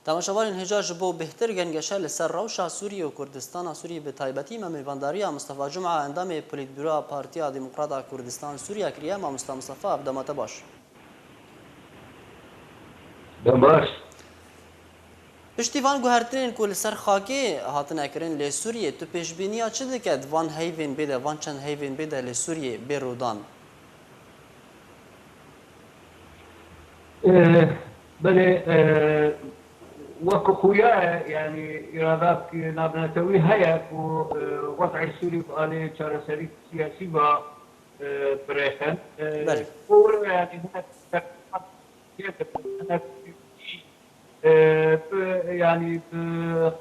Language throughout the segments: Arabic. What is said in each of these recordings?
تماشاوان هجاج بو بهتر گنگشه لسر روشا سوریه و کردستان سوریه به تایبتی ما میوانداری مصطفی جمعه اندام پلیت بیرو پارتیا دموکرات کردستان سوریه کریه ما مصطفی ابدامات باش. باش. پشتیوان گوهرترین کل سر خاکی هاتن اکرین لی سوریه تو پیشبینیا چه دکد وان هیوین بده وان چند هیوین بده لی سوریه بیرودان؟ بله وەکو خویا يعني إرادات نابنەتەوەی هەیە و وضع السوري بآلێ چارەسەری سیاسی بە برێخن يعني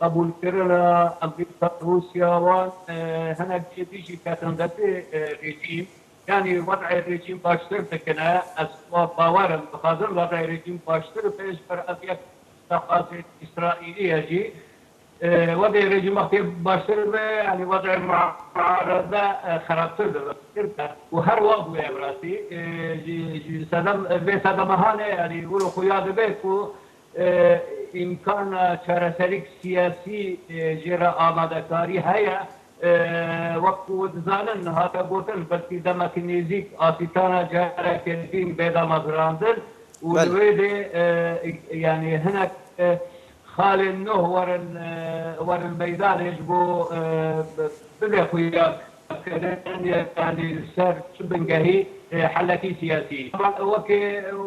قبول كرنا أمريكا روسيا وان هنا بيجي كاتندتي ريجيم يعني وضع الرجيم باشتر تكنا أسباب باورا بخاطر وضع الرجيم باشتر بيش بر أبيك تقاطع إسرائيلية جي وضع الرجيم أختي باشتر يعني وضع المعارضة خرابتر وهر واحد يا براسي صدام هانه يعني يقولوا خيار بيكو إمكان شرسريك سياسي جرا آمادكاري هيا وقت زانن هاتا بوتن بلکه دمک نزیک آسیتانا جاره کردیم بیدا مزراندن و دویده يعني هناك خال النه ور الميدان يجبو بدا خويا يعني سر شبنجهي حلتي سياسي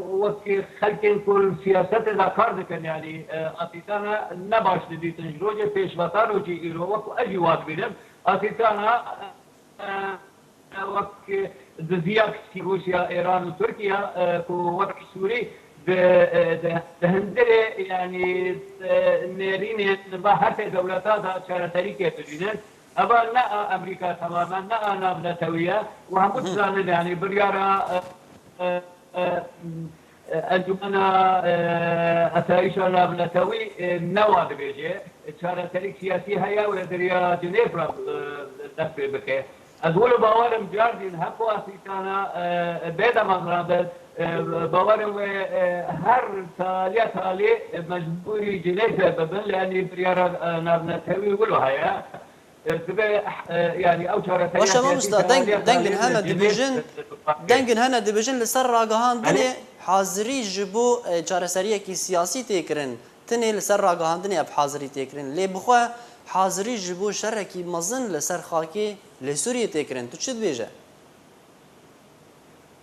وكي خلكن كل سياسات ذكر ذكر يعني أتيتنا نباش لدي تنجروجة فيش وطار وجي إيرو وكو أجي واقبينم أتيتنا وكي دزياك روسيا إيران وتركيا كو وضع سوري دهندري يعني نيرين بحث دولتها شارع تاريخية تريدن أبا لا أمريكا تماما لا نابلتوية وهم بتزانن يعني بريارة أنجمنا أسايشة نابلتوي نواد بيجي شارع تاريخ سياسي هيا ودريا جنيفرا دفع بكي أقول باورم جاردين هكو أسيتانا بيدا مغرب باورم هر تالي مجبوري جنيفرا ببن لأني بريارة نابلتوي يقولوا هيا يعني او شارع باشه ما مستا دنگن هنا ديفيجن لسر راگهان دني حاضري جبو چارەسەریە کی سیاسی تکرن تنه لسر راگهان دني اب حاضري تکرن لی بخو حاضري جبو شرکی مزن لسر خاکی لسوریه تکرن تو چه دبیجه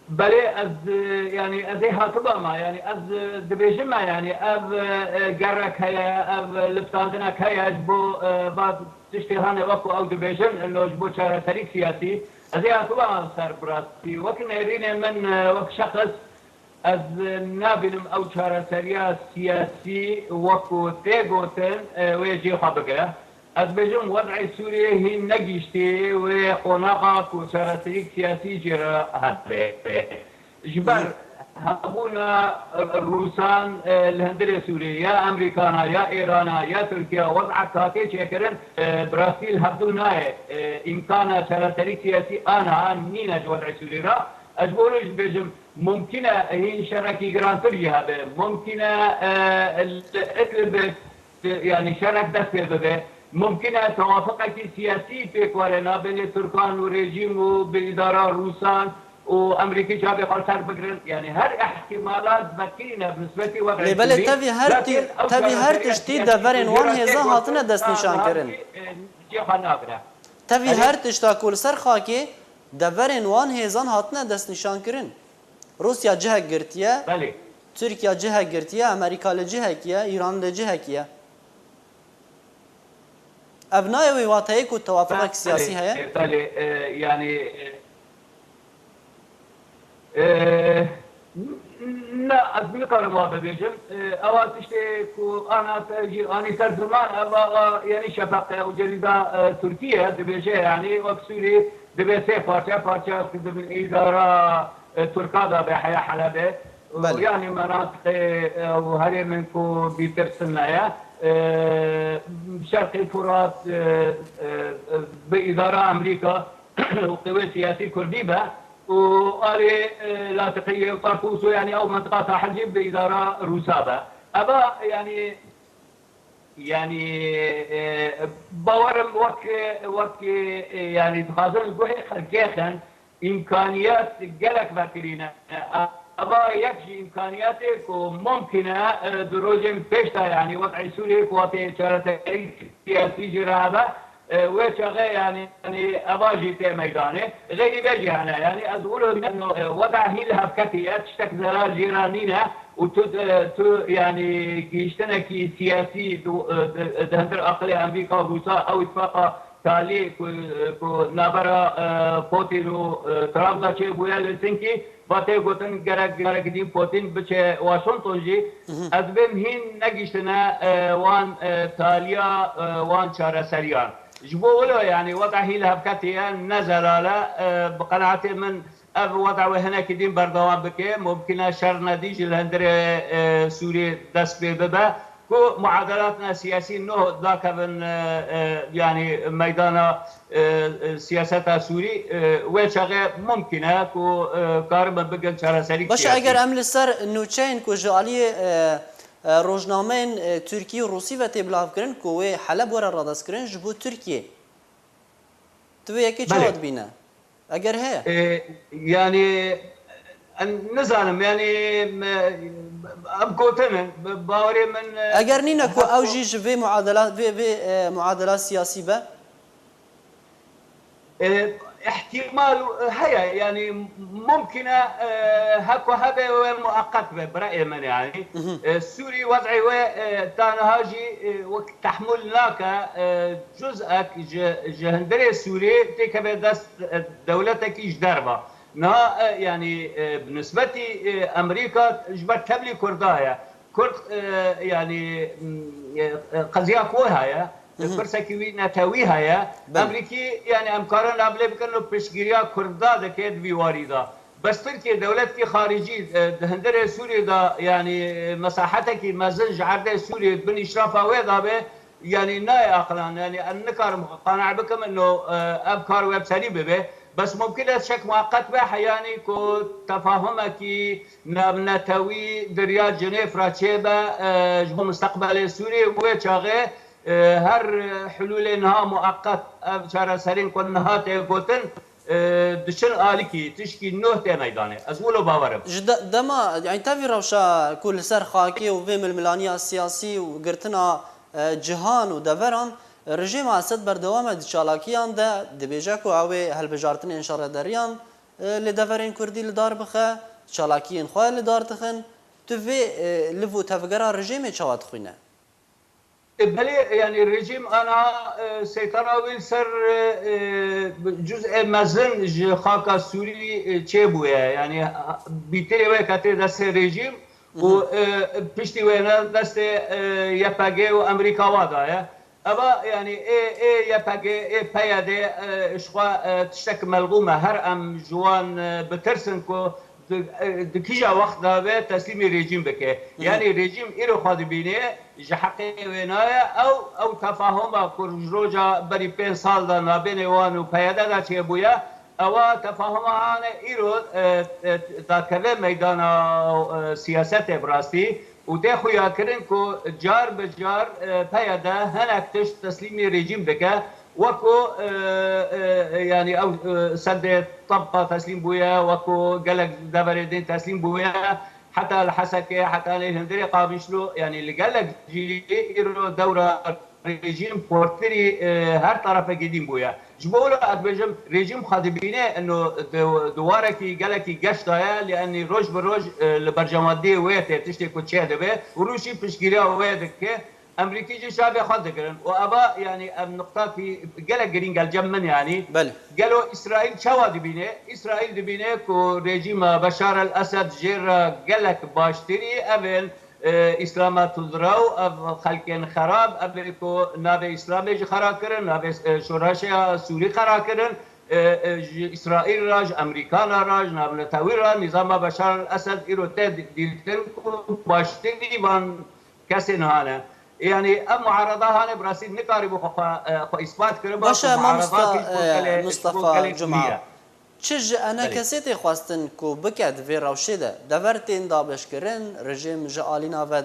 بله از يعني از هاتبا ما يعني از دبيجن ما يعني از جرك هيا از لبتاندنا هيا جبو بعض تشتهانه وكو او دبيجن انه جبو شارع تاريخ سياسي از هاتبا صار براسي وكن يرين من وك شخص از نابلم او شارع تاريخ سياسي وكو تيغوتن ويجي خبقه از بيجن وضع سوريا هي نجشتي وقناقة وشارع تاريخ سياسي جرا هاتبه جبر هابونا الروسان الهندرة سوريا يا أمريكانا يا إيرانا يا تركيا وضع كاكي شكرن برازيل هبدونا إمكان شارع تاريخ سياسي أنا نينا وضع سوريا أجبورش بيجم ممكنة هي شركي جرانتري هذا ممكنة يعني شرك دفع ممكنة توافق سياسي في كورنا بين تركان وريجيم وبإدارة روسان وامريكي شعبي قرصار بقرن يعني هر احتمالات بكينا بالنسبه وضع لبل تبي هر تشتي دفرن وان هزا هاتنا دست نشان كرن تبي هر تشتا كل سر خاكي دفرن وان هزان هاتنا دست نشان كرن روسيا جهه قرتيه بله تركيا جهه قرتيه امريكا لجهه كيا ايران لجهه كيا ابناء ويواتيك والتوافق السياسي هي بله يعني لا أسبقا ما بيجم أول تشتي كو أنا تجي أنا ترجمان أبغى يعني شفقة وجريدة تركيا دبيجة يعني وكسوري دبيسة بارشة من إدارة تركادا بحياة حلبة ويعني مناطق وهري منكو بيترسلنا شرق الفرات بإدارة أمريكا وقوى سياسي كرديبة وقالي لاصقية وطرطوس يعني أو منطقة ساحل جيب بإدارة روسابة أبا يعني يعني باورم وك يعني دخازن جوه خلقيخن إمكانيات جلك بكرينا أبا يكشي إمكانياتك وممكنة دروجين بيشتا يعني وضع سوري قواتي شارتي سياسي جرابة وشغي يعني أباجي في ميدانه غير بيجي أنا يعني أقول إنه وضع هي الهفكتية تشتك زرار جيرانينا وتو يعني كيشتنا كي سياسي دهندر أقلي أمريكا وروسا أو اتفاق تالي كو نابرا بوتين و ترامبا چه بويا لسنكي باتي قوتن گرگ دي بوتين بچه واشنطن جي از بهم هين نگشتنا وان تاليا وان چاره سريان جبو ولو يعني وضع هي الهبكتية نزل على بقناعتي من وضع وهنا كدين بردوان بكي ممكن شر نديج الهندر سوري دست ببا كو معادلاتنا السياسية نو ذاك من يعني ميدان سياسة سوري وشغه ممكنة كو كارم بقى شر سري باش اگر ام لسر نوچين كو جالي روزنامه تركي و روسي و تبلاغ کرن كو حلب ورا رادس کرن جبو تركيا تو يكي جواد بينا اگر هي يعني نزانم يعني ابقوتن باوري من اگر نينا كو اوجي في معادلات في معادلات سياسيه با احتمال هيا يعني ممكن هكو هذا مؤقت برأي من يعني السوري وضعي تانهاجي وقت تحملناك جزءك جهندري السوري تيك بدست دولتك يجدربا نا يعني بالنسبة أمريكا جبت تبلي كردايا كرد يعني قضية كوها فرسكي نتاويها يا امريكي يعني امكارن قبل بكنو بشگیریا کردا دکید ویواریدا بس تركيا دولتك خارجي دهندر سوريا دا يعني مساحتك مزنج عرض سوريا بن اشرافها ويدا به يعني ناي اقلان يعني النكار قانع بكم انه ابكار ويب سري به بس ممكن شك مؤقت به يعني كو تفاهمك نتاوي دريا جنيف راتشيبا جو مستقبل سوريا وشاغه هر حلول انها مؤقت شهر سرين كنها تيغوتن دشن آلكي تشكي نوه تي ميدانه ازولو باورم دما يعني تافي روشا كل سر خاكي وفيم الملانية السياسي وقرتنا جهان ودفران رجيم اسد بردوام دشالاكيان ده دبيجاكو اوي هالبجارتن انشار دريان لدفرين كردي لدار بخه شالاكيين خواه لدار تخن تفي لفو تفقرا رجيم چوات خوينه بله يعني الرجيم انا سيطرة ويلسر جزء مزن خاكا سوري تشيبويا يعني بيتري وكاتي دست رجيم و بيشتي وينا دست ياباجي وامريكا وادا ابا يعني اي ياباجي اي بايادي اشخوا تشتك ملغومه هر ام جوان بترسنكو دكيجا وقت دابه تسليم الرجيم بك يعني الرجيم إيرو خاد بينه جحقي وينايا او تفاهم كروجا بري 5 سال دا نابين وانو پیاده دا چه بويا او تفاهم انا إيرو دا كله ميدان سياست براستي وتاخو يا كرن كو جار بجار پیاده هنكتش تسليم الرجيم بك وكو يعني او سد طبقه تسليم بويا وكو قالك دبردين تسليم بويا حتى الحسكه حتى الهندري قابشلو يعني اللي قالك جيرو دوره ريجيم بورتري هر طرف قديم بويا جبولو اتبجم ريجيم خادبينه انه دواركي قالك قشطه لاني روج بروج البرجمادي ويت تشتي كوتشي دبه وروشي بشكيريا ويدك امريكي جي شعبي خد كرن وابا يعني النقطه في قال جرين قال جمن يعني بل قالوا اسرائيل شوا دبينه اسرائيل دبينه كو ريجيم بشار الاسد جير قال لك باشتري قبل اسلام تدراو خلقين خراب قبل كو نابي اسلامي خراب كرن نابي شوراشيا سوري خراب كرن اسرائيل راج امريكان راج نابلتاوير نظام بشار الاسد ايرو تد ديتن باشتري بان كاسين هانا يعني معارضه هاني براسيل نقارب خو اثبات كربا باشا مصطفى جمعه چج انا كسيتي خواستن كو بكت في روشده دورتين دابش كرن رژیم جالينا و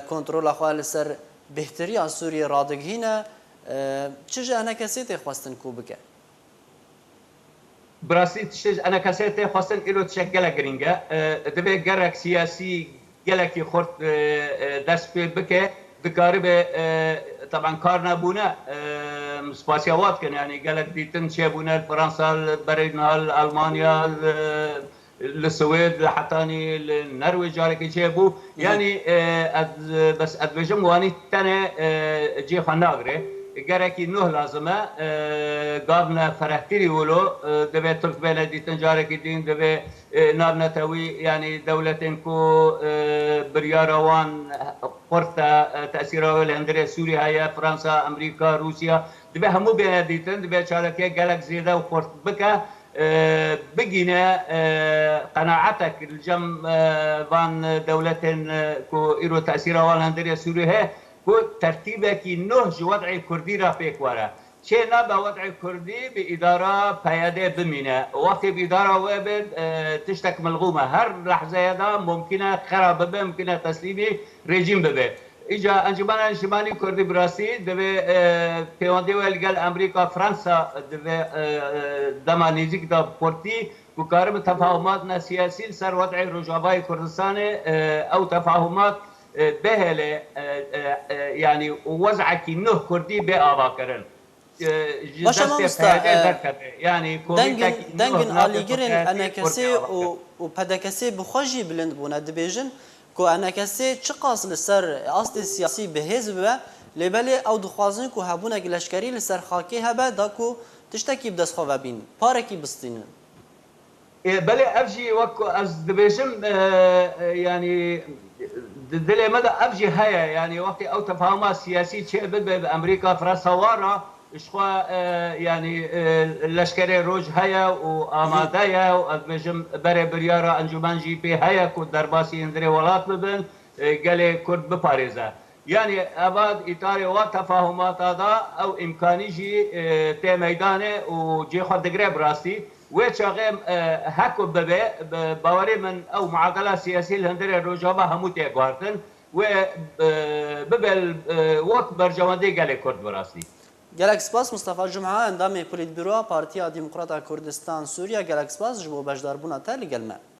کنترل خال سر بهتریا سوریه رادگهینه چه جهنه کسی تخواستن کو بکه براستی تشتج انا كسيت خاصن إلو تشكل جرينجا دبي جرك سياسي جلك يخرط دست في بكة بكارب طبعا كارنا بونا سباسيوات كان يعني جلك ديتن شابونا فرنسا بريدنا ألمانيا السويد حتاني النرويج جارك شابو يعني بس أدبجم واني تنا جي خناغري گرکی نه لازمه قابنا فرحتري ولو دبي ترك بلدي تنجارك دين دبي نار نتوي يعني دولتين كو برياروان قرطة تأثيره الهندرة سوريا هي فرنسا أمريكا روسيا دبي همو بلدي تن دبي شاركية قلق زيادة وقرط بكا بقينا قناعتك الجم فان دولتين كو إيرو تأثيره الهندرة سوريا هي ترتيبك نهج وضع كردي را فيك ورا شينا بوضع كردي بإدارة بيادة بمينة وقت بإدارة وابد تشتك ملغومة هر لحظة هذا ممكنة خراب ببه ممكنة تسليمي ريجيم ببه إجا أنجمان انشماني كردي براسي دبي بيواندي والقال أمريكا فرنسا دبي دما نيزيك دا بورتي وكارم تفاهماتنا سياسي سر وضع رجاباي كردستان أو تفاهمات بهله يعني وضعك نه كردي بآباكرن باشه ما مستا يعني دنگن آلیگرین انا کسی و پدا کسی بخوشی بلند بونه دبیجن که انا کسی چه قاصل سر اصل سیاسی به حزب به لبلی او دخوازن که هبونه گلشکری لسر خاکی هبه دا که تشتکی بدست خواه بین پارکی بستینن بله افجي وكو از دبيشم يعني دلي مدى افجي هيا يعني وقت او تفاهمات سياسية شيء بامريكا فرنسا ورا اشخوا يعني لشكري روج هيا وامادايا وادبيشم بري بريارا انجمان جي بي هيا كو درباسي اندري ولات ببن قالي كرد بباريزا يعني اباد ايطالي وتفاهمات هذا او امكاني جي تي ميدانه وجي خد قريب راسي وشاغم هكو ببي باوري من او معادله سياسيه الهندري الرجابه هموت يقارتن و ببل وقت برجواندي قال كرد براسي گلک سپاس مصطفی جمعه اندام پولیت بیرو پارتیا دموکرات کردستان سوریا گلک سپاس جبو بجدار بونا تلی گلمه